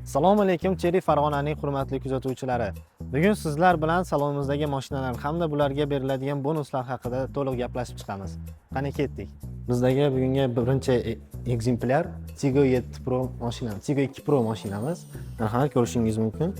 Assalomu alaykum Cherry Farg'onaning hurmatli kuzatuvchilari. Bugun sizlar bilan salonimizdagi mashinalar hamda bularga beriladigan bonuslar haqida to'liq gaplashib chiqamiz. Qani ketdik. Bizdagi bugungi birinchi ekzemplyar Tiggo 7 Pro mashina, Tiggo 2 Pro mashinamiz. Aha, ko'rishingiz mumkin.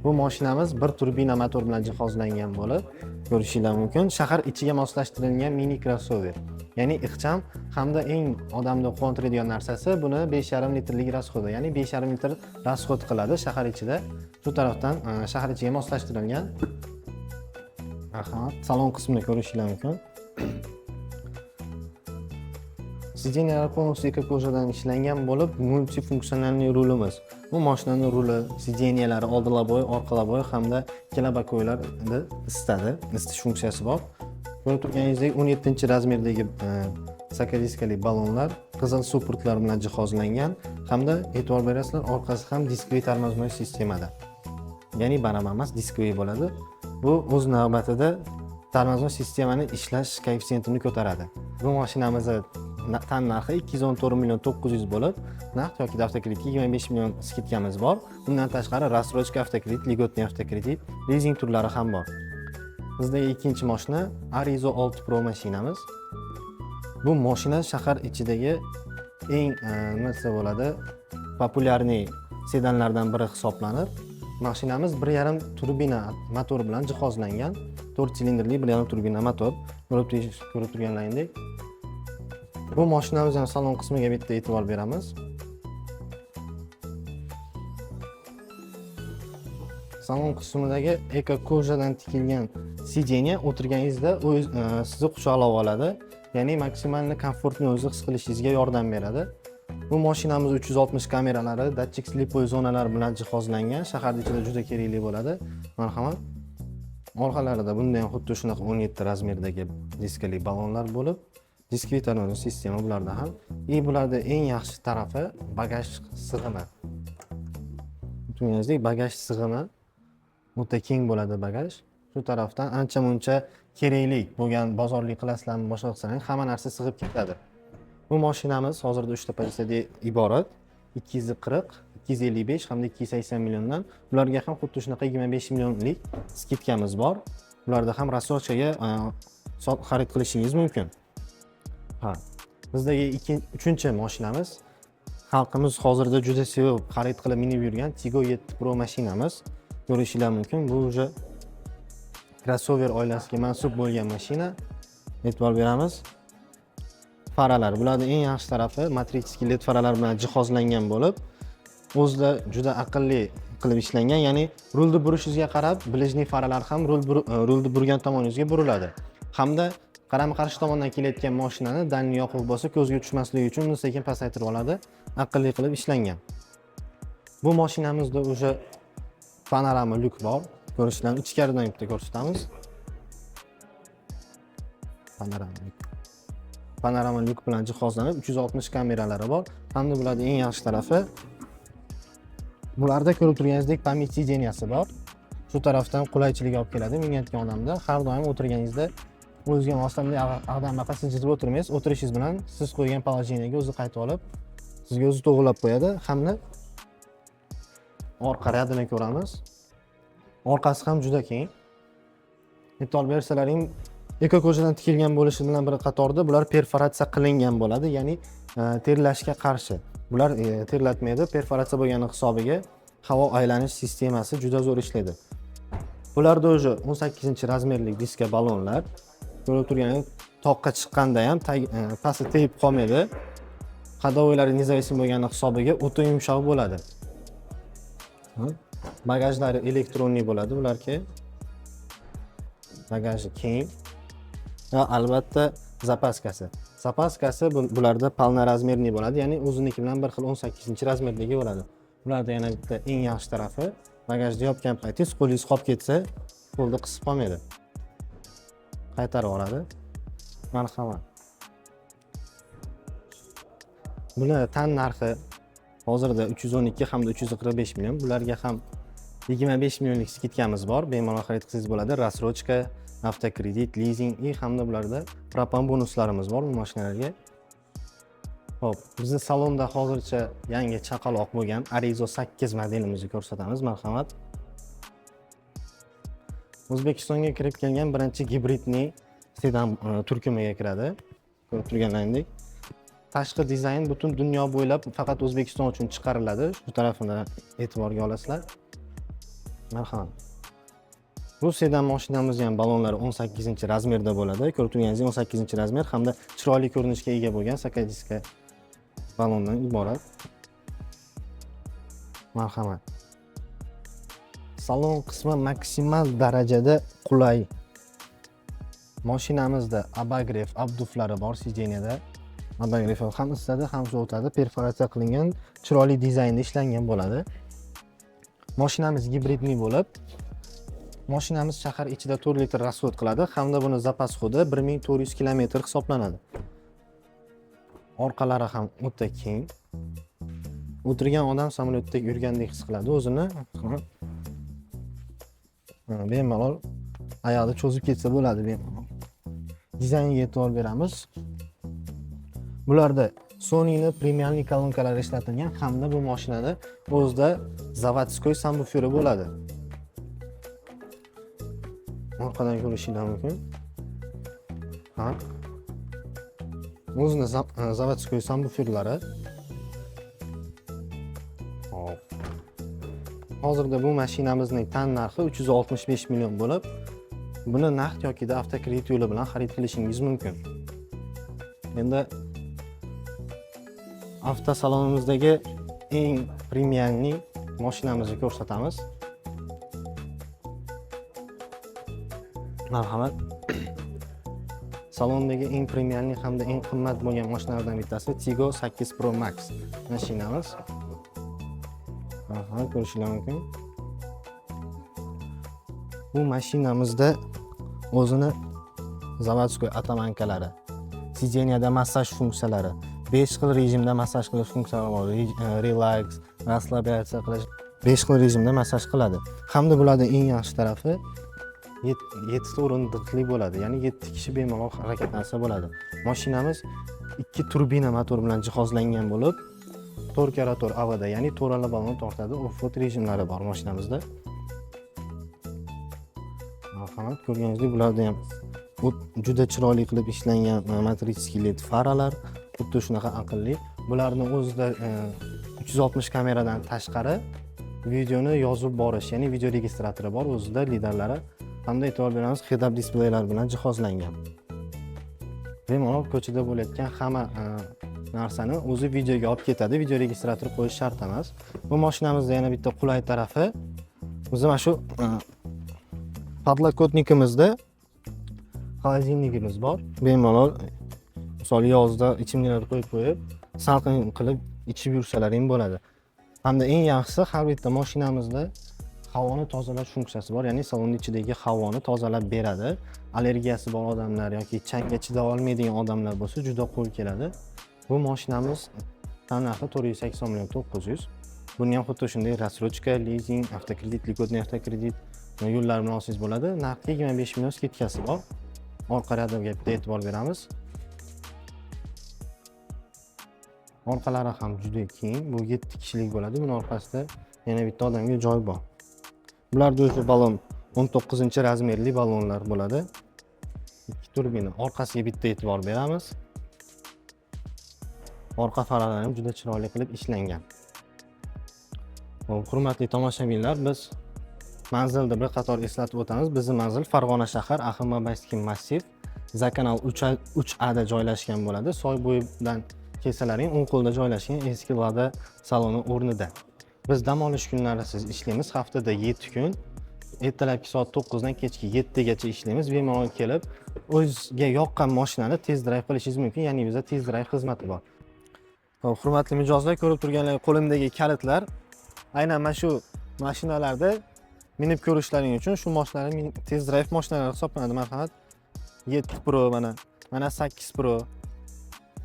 Bu mashinamiz bir turbina motor bilan jihozlangan bo'lib, ko'rishingiz mumkin. Shahar ichiga moslashtirilgan mini crossover. Ya'ni ixcham hamda eng odamni quvontiradigan narsasi buni 5,5 litrlik rasxodi, ya'ni 5,5 litr rasxod qiladi shahar ichida. Shu tarafdan shahar ichiga moslashtirilgan. Aha, salon qismini ko'rishingiz mumkin. Sideniyalar полностью ekoko'jadan ishlangan bo'lib, multifunksiyonalniy rulimiz. Bu mashinaning ruli, sideniyalari oldinlabo'y, orqalabo'y hamda ikkala bakoylarni isitish funksiyasi bor. Ko'rib turganingizdek 17-razmerdagi sakadiskali ballonlar qizil supportlar bilan jihozlangan hamda e'tibor berasizlar, orqasi ham diskli tormoznoy sistemada. Ya'ni baravar emas, diskli bo'ladi. Bu o'z navbatida tormoznoy sistemaning ishlash koeffitsiyentini ko'taradi. Bu mashinamizni tan narxi 214 million 900 bo'lib, naqd yoki avtokredit 25 million skitkamiz bor. Bundan tashqari рассрочка avtokredit, ligotniy avtokredit, lizing turlari ham bor. Bizdagi ikkinchi mashina Arizo 6 Pro mashinamiz. Bu mashina shahar ichidagi eng nima desa bo'ladi, populyarniy sedanlardan biri hisoblanib, mashinamiz 1,5 turbina motor bilan jihozlangan. 4 silindrli 1,5 turbina motor. Ko'rib turganlaringdek. Bu mashinamizning salon qismiga bitta e'tibor beramiz. Salon qismidagi ekoko'jadan tikilgan sideniya o'tirganingizda sizni quchoqlab oladi. Ya'ni maksimal komfortni o'zi his qilishingizga yordam beradi. Bu mashinamiz 360 kameralari, datchik slipoy zonalar bilan jihozlangan. Shahar ichida juda kerakli bo'ladi. Marhamat. Orqalarida bunday xuddi shunaqa 17 razmerdagi diskali ballonlar bo'lib, diskli tormoz sistema bularda ham. Bularda eng yaxshi tarafi bagaj sig'imi. Tushunganingizdek, bagaj sig'imi o'ta keng bo'ladi bagaj. Shu tarafdan ancha-muncha kerakli bo'lgan bozorlik klaslarni boshqa qilsang, hamma narsa sig'ib ketadi. Bu mashinamiz hozirda 3 ta pozitsiyadan iborat. 240, 255 hamda 280 milliondan. Ularga ham xuddi shunaqa 25 millionlik skitkamiz bor. Ularda ham рассрочкаga xarid qilishingiz mumkin. Ha. Bizdagi uchinchi mashinamiz xalqimiz hozirda juda sevib xarid qilib minib yurgan Tiggo 7 Pro mashinamiz. Ko'rishingiz mumkin. Bu уже crossover oilasiga mansub bo'lgan mashina. E'tibor beramiz. Faralar. Bularning eng yaxshi tarafi matrichskiy LED faralar bilan jihozlangan bo'lib, o'zida juda aqlli qilib ishlangan, ya'ni rulni burishingizga qarab, blижний faralar ham rulni burgan tomoningizga buriladi. Hamda qarama-qarshi tomondan kelayotgan mashinani dalni yoqib bo'lsa, ko'zga tushmasligi uchun uni sekin pasaytirib oladi. Aqlli qilib ishlangan. Bu mashinamizda уже panorama lyuk bor. Ko'rishlarni ichkaridan bitta ko'rsatamiz. Panorama lyuk bilan jihozlanib 360 kameralari bor. Hamda bularning eng yaxshi tarafi bularda ko'rib turganingizdek pamять sideniyasi bor. Shu tarafdan qulaychilik olib keladi minayotgan odamda. Har doim o'tirganingizda o'zingizga moslab ag'darmaqa siljitib o'tirmaysiz. O'tirishingiz bilan siz qo'ygan положениyaga o'zi qaytib olib, sizga o'zi to'g'rilab qo'yadi. Hamda orqa radini ko'ramiz. Orqasi ham juda keng. E'tibor bersalaring, ekoko'jadan tikilgan bo'lishi bilan bir qatorda bular perforatsiya qilingan bo'ladi, ya'ni terlashga qarshi. Bular terlatmaydi, perforatsiya bo'lgani hisobiga havo aylanish sistemasi juda zo'r ishlaydi. Bularda o'zi 18-razmerlik diska ballonlar. Ko'rib turganingiz, toqqa chiqqanda ham pasti tegib qolmaydi. Qadovoylari nizovasiy bo'lgani hisobiga o'ta yumshoq bo'ladi. Bagajlari elektronli bo'ladi bularga. Bagaji keng. Va albatta zapaskasi. Zapaskasi bularda polnorazmerniy bo'ladi, ya'ni o'ziniki bilan bir xil 18-razmerdagi bo'ladi. Bularda yana bitta eng yaxshi tarafi, bagajni yopgan paytingiz qo'lingiz qolib ketsa, qo'lni qisib qolmaydi. Qaytarib oladi. Marhamat. Bular tan narxi hozirda 312 hamda 345 million. Bularga ham 25 millionlik skitkamiz bor. Bemalol xarid qilsangiz bo'ladi. Рассрочка, avtokredit, lizing hamda bularda propan bonuslarimiz bor bu mashinalarga. Xo'p, bizning salonda hozircha yangi chaqaloq bo'lgan Arizo 8 modelimizni ko'rsatamiz, marhamat. O'zbekistonga kirib kelgan birinchi gibridniy sedan turkumiga kiradi. Ko'rib turganlaringdek. Tashqi dizayn butun dunyo bo'ylab faqat O'zbekiston uchun chiqariladi. Shu tarafini e'tiborga olasizlar. Marhamat. Bu sedan mashinamiz ham balonlari 18-razmerda bo'ladi. Ko'rib turganingizdek 18-razmer hamda chiroyli ko'rinishga ega bo'lgan sakadiska balondan iborat. Marhamat. Salon qismi maksimal darajada qulay. Mashinamizda abagrev abduflari bor sideniyada. Abagrev ham isitadi, ham sovutadi. Perforatsiya qilingan, chiroyli dizaynda ishlangan bo'ladi. Mashinamiz gibridniy bo'lib, mashinamiz shahar ichida 4 litr расход qiladi hamda buni zapas xodi 1400 km hisoblanadi. Orqalari ham o'ta keng. O'tirgan odam samolyotdek yurgandek his qiladi o'zini. Bemalol oyoqni cho'zib ketsa bo'ladi bemalol. Dizaynga e'tibor beramiz. Bularda Sony'ning premiumli kolonkalari ishlatilgan hamda bu mashinada o'zida zavodskoy subwooferi bo'ladi. Orqadan ko'rishingiz mumkin. Ha. O'zini zavodskoy subwooferlari. Hop. Hozirda bu mashinamizning tan narxi 365 million bo'lib, buni naqd yoki avtokredit yo'li bilan xarid qilishingiz mumkin. Endi avtosalonimizdagi eng premiumli mashinamizni ko'rsatamiz. Marhamat. Salondagi eng premiumli hamda eng qimmat bo'lgan mashinalardan bittasi Tigo 8 Pro Max mashinamiz. Marhamat, ko'rishingiz mumkin. Bu mashinamizda o'zini zavodskoy atamankalari, sideniyada massaj funksiyalari, 5 xil rejimda massaj qilish funksiyalari bor. Relax, расслабляться qilish 5 xil rejimda massaj qiladi. Hamda bularning eng yaxshi tarafi 7 ta o'rindiqli bo'ladi. Ya'ni 7 kishi bemalol harakatlansa bo'ladi. Mashinamiz 2 turbina motor bilan jihozlangan bo'lib, 4x4 avada, ya'ni to'rala balon tortadi. Off-road rejimlari bor mashinamizda. Marhamat, ko'rganingizdek bularda ham juda chiroyli qilib ishlangan matrichskiy LED faralar, xuddi shunaqa aqlli. Bularning o'zida 360 kameradan tashqari videoni yozib borish, ya'ni video registratori bor, o'zida liderlari hamda e'tibor beramiz, head-up displeylar bilan jihozlangan. Bemalol ko'chada bo'layotgan hamma narsani o'zi videoga olib ketadi. Video registrator qo'yish shart emas. Bu mashinamizda yana bitta qulay tarafi, biz mana shu podlokotnikimizda xolodilnikimiz bor. Bemalol misol yozda ichimliklar qo'yib, salqin qilib ichib yursalar ham bo'ladi. Hamda eng yaxshisi, har bitta mashinamizda havoni tozalash funksiyasi bor, ya'ni salonning ichidagi havoni tozalab beradi. Allergiyasi bor odamlar yoki changga chida olmaydigan odamlar bo'lsa, juda qo'l keladi. Bu mashinamiz tan narxi 480 million 900. Buni ham xuddi shunday рассрочка, lizing, avtokredit, liquidniy avtokredit yo'llar bilan olsangiz bo'ladi. Narxi 25 million skitkasi bor. Orqa radioga bitta e'tibor beramiz. Orqalari ham juda keng. Bu 7 kishilik bo'ladi. Buning orqasida yana bitta odamga joy bor. Bularda o'zi balon 19-razmerli balonlar bo'ladi. 2 turbina. Orqasiga bitta e'tibor beramiz. Orqa faralari ham juda chiroyli qilib ishlangan. Hurmatli tomoshabinlar, biz manzilda bir qator eslatib o'tamiz. Bizning manzil Farg'ona shahar, Axir-Mabayskiy massiv, Zakanal 3A da joylashgan bo'ladi. Soy bo'yidan kelsalaring o'ng qo'lda joylashgan eski Lada saloni o'rnida. Biz dam olish kunlarisiz ishlaymiz. Haftada 7 kun. Ertalabki soat 9 dan kechki 7 gacha ishlaymiz. Bemalol kelib, o'zga yoqqan mashinani test drive qilishingiz mumkin. Ya'ni bizda test drive xizmati bor. Xo'p, hurmatli mijozlar, ko'rib turganlar qo'limdagi kalitlar aynan mana shu mashinalarda minib ko'rishlaring uchun shu mashinalar test drive mashinalari hisoblanadi. Marhamat, 7 Pro mana 8 Pro,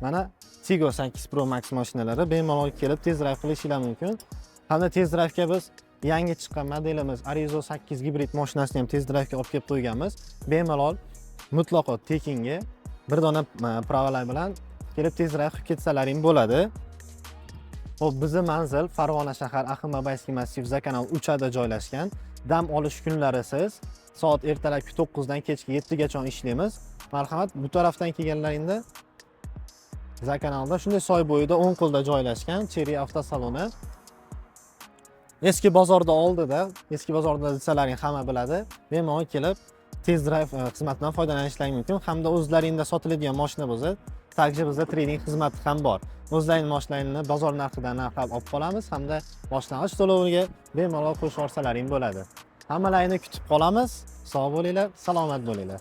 mana Tigo 8 Pro Max mashinalari bemalol kelib test drive qilishingiz mumkin. Hamda test drive'ga biz yangi chiqqan modelimiz Arizo 8 gibrid mashinasini ham test drive'ga olib kelib qo'yganmiz. Bemalol mutlaqo tekinga bir dona pravalar bilan kelib tezroq qilib ketsalaring bo'ladi. Xo'p, bizning manzil Farg'ona shahar Axin-Babayskiy massiv Zakanal 3 da joylashgan. Dam olish kunlari siz soat ertalabki 9 dan kechki 7 gacha ishlaymiz. Marhamat, bu tarafdan kelganlaringda Zakanalda shunday soy bo'yida o'ng qo'lda joylashgan Cherry avtosaloni. Eski bozorda oldida, eski bozorda desalaring hamma biladi. Bemalol kelib test drive xizmatidan foydalanishlaring mumkin hamda o'zlaringda sotiladigan mashina bo'lsa, takji bizda trading xizmati ham bor. O'zlaring mashinalaringni bozor narxidan narxlab olib qolamiz hamda boshlang'ich to'loviga bemalol qo'shib yuborsalaring bo'ladi. Hammalaringni kutib qolamiz. Sog' bo'linglar, salomat bo'linglar.